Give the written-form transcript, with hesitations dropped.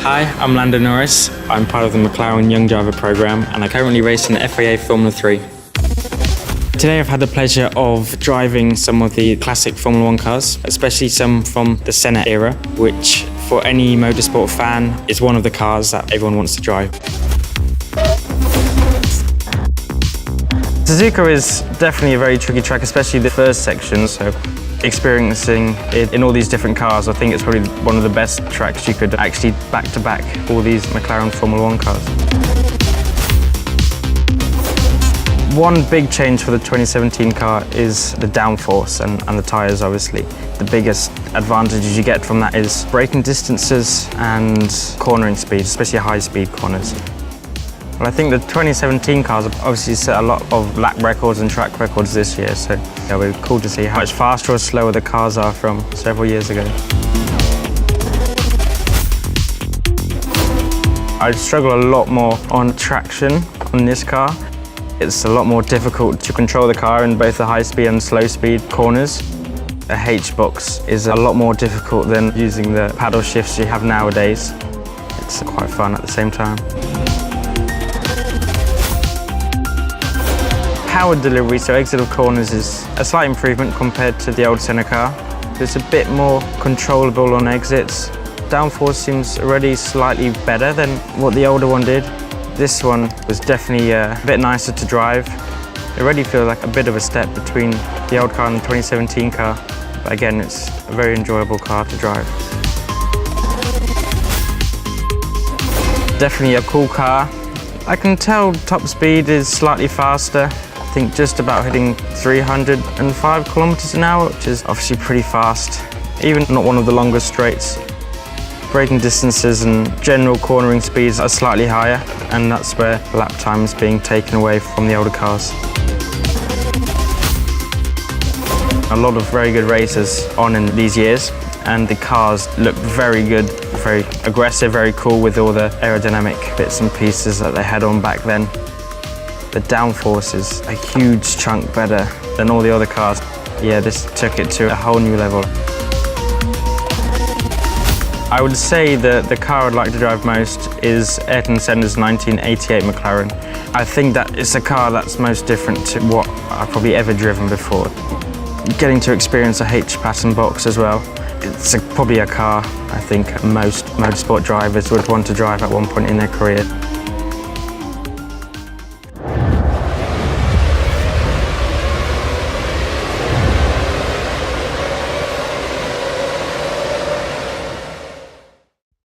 Hi, I'm Lando Norris. I'm part of the McLaren Young Driver program and I currently race in the FIA Formula 3. Today I've had the pleasure of driving some of the classic Formula 1 cars, especially some from the Senna era, which for any motorsport fan is one of the cars that everyone wants to drive. Suzuka is definitely a very tricky track, especially the first section, so experiencing it in all these different cars, I think it's probably one of the best tracks you could actually back-to-back all these McLaren Formula 1 cars. One big change for the 2017 car is the downforce and the tyres, obviously. The biggest advantages you get from that is braking distances and cornering speed, especially high-speed corners. Well, I think the 2017 cars have obviously set a lot of lap records and track records this year, so yeah, we're cool to see how much faster or slower the cars are from several years ago. I struggle a lot more on traction on this car. It's a lot more difficult to control the car in both the high speed and slow speed corners. A H-box is a lot more difficult than using the paddle shifts you have nowadays. It's quite fun at the same time. Power delivery, so exit of corners, is a slight improvement compared to the old Senna car. It's a bit more controllable on exits. Downforce seems already slightly better than what the older one did. This one was definitely a bit nicer to drive. It already feels like a bit of a step between the old car and the 2017 car. But again, it's a very enjoyable car to drive. Definitely a cool car. I can tell top speed is slightly faster. I think just about hitting 305 kilometers an hour, which is obviously pretty fast, even not one of the longest straights. Braking distances and general cornering speeds are slightly higher, and that's where lap time is being taken away from the older cars. A lot of very good racers on in these years, and the cars look very good, very aggressive, very cool with all the aerodynamic bits and pieces that they had on back then. The downforce is a huge chunk better than all the other cars. Yeah, this took it to a whole new level. I would say that the car I'd like to drive most is Ayrton Senna's 1988 McLaren. I think that it's a car that's most different to what I've probably ever driven before. Getting to experience a H-pattern box as well. It's probably a car I think most motorsport drivers would want to drive at one point in their career.